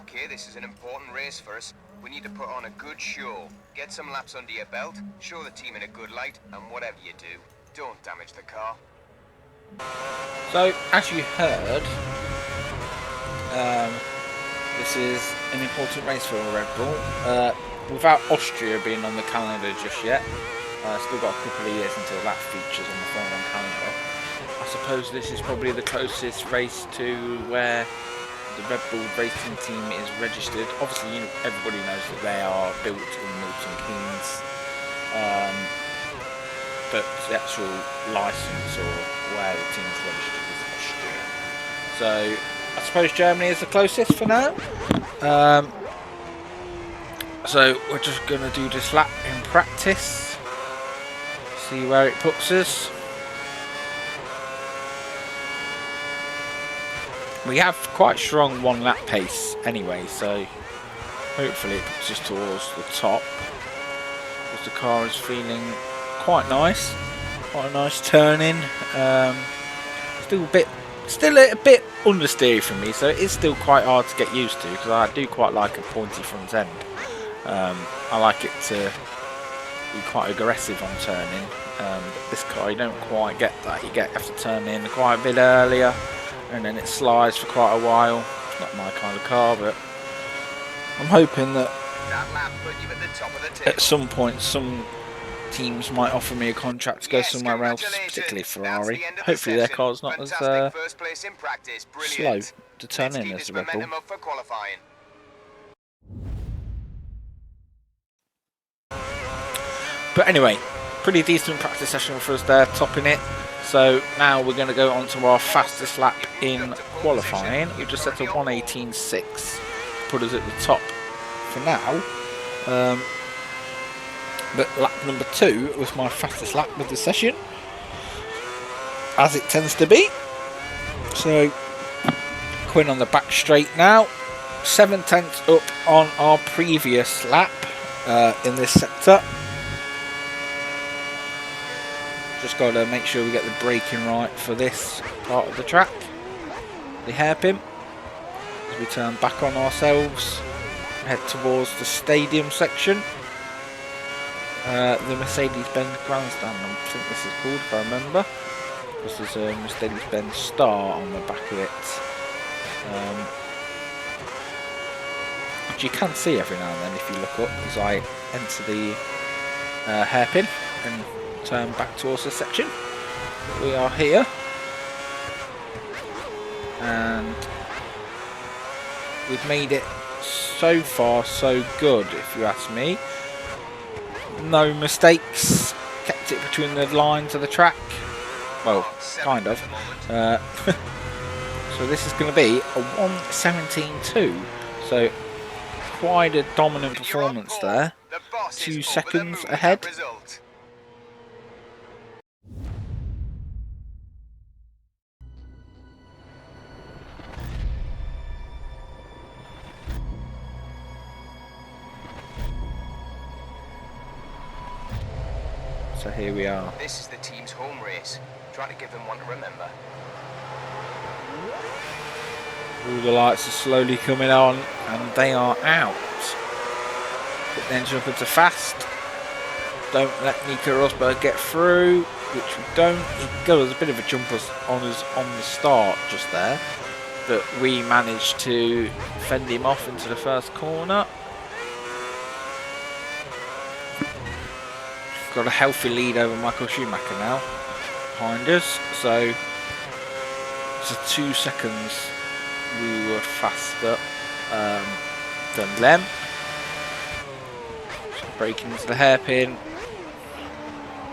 Okay, this is an important race for us. We need to put on a good show. Get some laps under your belt, show the team in a good light, and whatever you do, don't damage the car. So, as you heard, this is an important race for Red Bull. Without Austria being on the calendar just yet, still got a couple of years until that features on the Formula 1 calendar. I suppose this is probably the closest race to where the Red Bull racing team is registered. Obviously, everybody knows that they are built in Milton Keynes, but the actual license or where the team is registered is Austria. So I suppose Germany is the closest for now. So we're just going to do this lap in practice, see where it puts us. We have quite strong one lap pace anyway, so hopefully it puts us towards the top, because the car is feeling quite nice, quite a nice turning. Still a bit understeery for me, so it is still quite hard to get used to, because I do quite like a pointy front end. I like it to be quite aggressive on turning. But this car, you don't quite get that. You have to turn in quite a bit earlier, and then it slides for quite a while. It's not my kind of car, but I'm hoping that at some point some teams might offer me a contract to go somewhere else, particularly Ferrari. Hopefully their car's not as slow to turn in as the Red Bull. But anyway, pretty decent practice session for us there, topping it. So now we're going to go on to our fastest lap in qualifying. We've just set a 1:18.6, put us at the top for now. But lap number 2 was my fastest lap of the session, as it tends to be. So going on the back straight now, 7/10 up on our previous lap in this sector. Just got to make sure we get the braking right for this part of the track, the hairpin, as we turn back on ourselves, head towards the stadium section. The Mercedes-Benz Grandstand, I think this is called, if I remember, because there's a Mercedes-Benz star on the back of it, which you can see every now and then if you look up, as I enter the hairpin and turn back towards the section. We are here, and we've made it so far so good, if you ask me. No mistakes, kept it between the lines of the track, well, kind of. So this is going to be a 1:17.2, so quite a dominant performance there, 2 seconds ahead. So here we are. This is the team's home race. Trying to give them one to remember. All the lights are slowly coming on, and they are out. Put the engine up into fast. Don't let Nico Rosberg get through, which we don't. He got us a bit of a jump on us on the start just there, but we managed to fend him off into the first corner. Got a healthy lead over Michael Schumacher now behind us, so it's 2 seconds we were faster than them. So braking into the hairpin,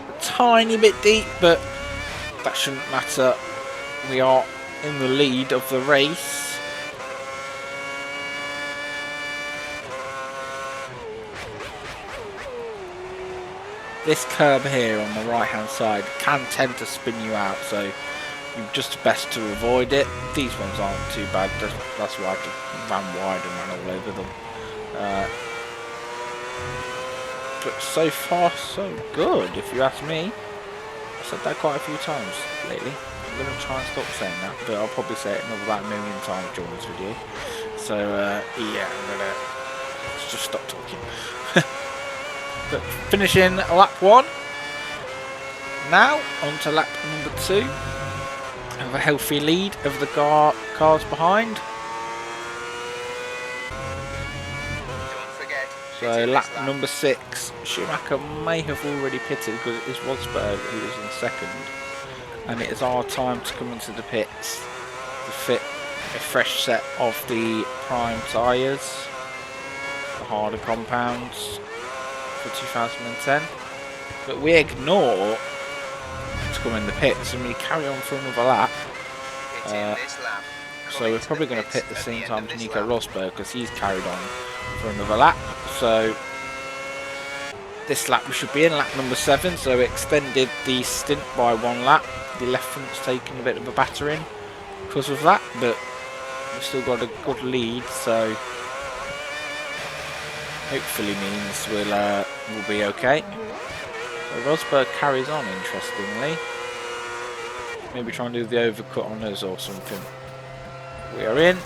a tiny bit deep, but that shouldn't matter. We are in the lead of the race. This curb here on the right hand side can tend to spin you out, so you're just best to avoid it. These ones aren't too bad, that's why I just ran wide and ran all over them. But so far so good, if you ask me. I've said that quite a few times lately. I'm going to try and stop saying that, but I'll probably say it another about a million times during this video. So, yeah, I'm going to just stop talking. But finishing lap 1. Now, on to lap number 2. Have a healthy lead of the cars behind. So lap number 6, Schumacher may have already pitted because it is Rosberg who is in second. And it is our time to come into the pits to fit a fresh set of the prime tyres, the harder compounds for 2010. But we ignore to come in the pits and we carry on for another lap. So we're probably going to pit the same time as Nico Rosberg because he's carried on for another lap. So this lap we should be in lap number 7, so we extended the stint by 1 lap. The left front's taken a bit of a battering because of that, but we've still got a good lead, so hopefully means we'll be okay. So Rosberg carries on, interestingly. Maybe try and do the overcut on us or something. We are in.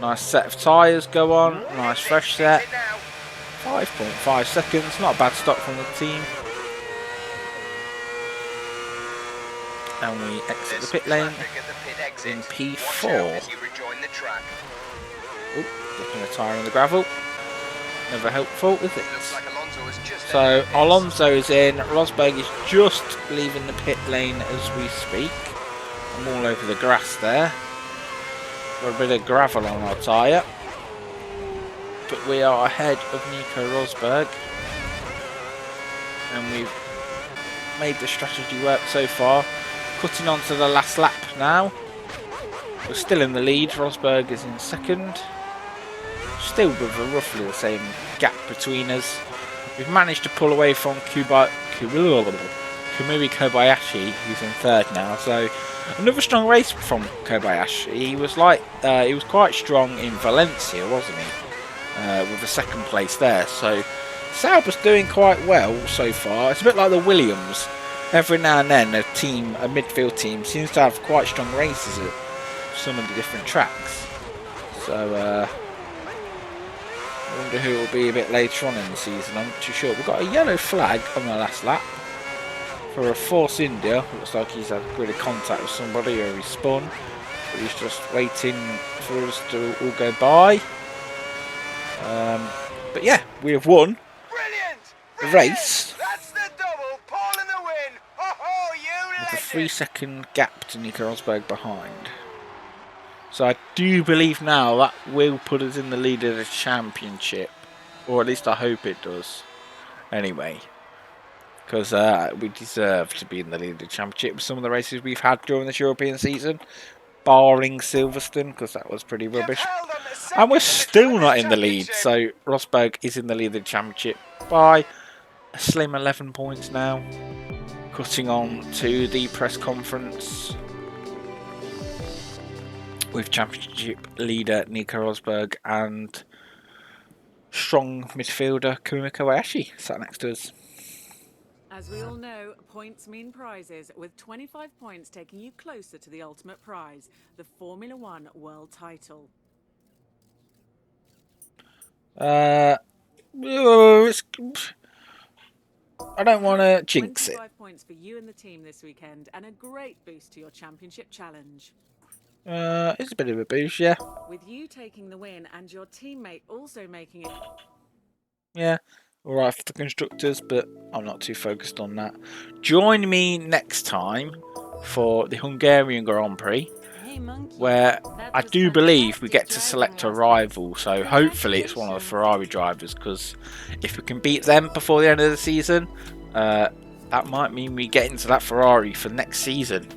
Nice set of tyres go on. Nice fresh set. 5.5 seconds. Not a bad stop from the team. And we exit the pit lane in P4. Oop, dipping a tyre in the gravel. Never helpful, is it? So Alonso is in. Rosberg is just leaving the pit lane as we speak. I'm all over the grass there. Got a bit of gravel on our tyre. But we are ahead of Nico Rosberg. And we've made the strategy work so far. Cutting on to the last lap now. We're still in the lead. Rosberg is in second. Still with roughly the same gap between us. We've managed to pull away from Kamui Kobayashi, who's in third now. So another strong race from Kobayashi. He was quite strong in Valencia, wasn't he? With a second place there. So Sauber's doing quite well so far. It's a bit like the Williams. Every now and then a midfield team seems to have quite strong races at some of the different tracks. So I wonder who it will be a bit later on in the season. I'm not too sure. We've got a yellow flag on the last lap for a Force India. Looks like he's had a bit of contact with somebody or he's spun. But he's just waiting for us to all go by. But yeah, we have won the race. That's the double, Paul in the win. Oh, you with a 3-second gap to Nico Rosberg behind. So I do believe now that will put us in the lead of the championship. Or at least I hope it does. Anyway. Because we deserve to be in the lead of the championship with some of the races we've had during this European season. Barring Silverstone, because that was pretty rubbish. And we're still not in the lead. So Rosberg is in the lead of the championship by a slim 11 points now. Cutting on to the press conference with championship leader Nico Rosberg and strong midfielder Kamui Kobayashi sat next to us. As we all know, points mean prizes, with 25 points taking you closer to the ultimate prize, the Formula One World Title. I don't want to jinx it. 25 points for you and the team this weekend, and a great boost to your championship challenge. It's a bit of a boost, yeah. With you taking the win and your teammate also making it. Yeah, alright for the constructors, but I'm not too focused on that. Join me next time for the Hungarian Grand Prix, where I do believe we get to select a rival, so hopefully it's one of the Ferrari drivers, because if we can beat them before the end of the season, that might mean we get into that Ferrari for next season.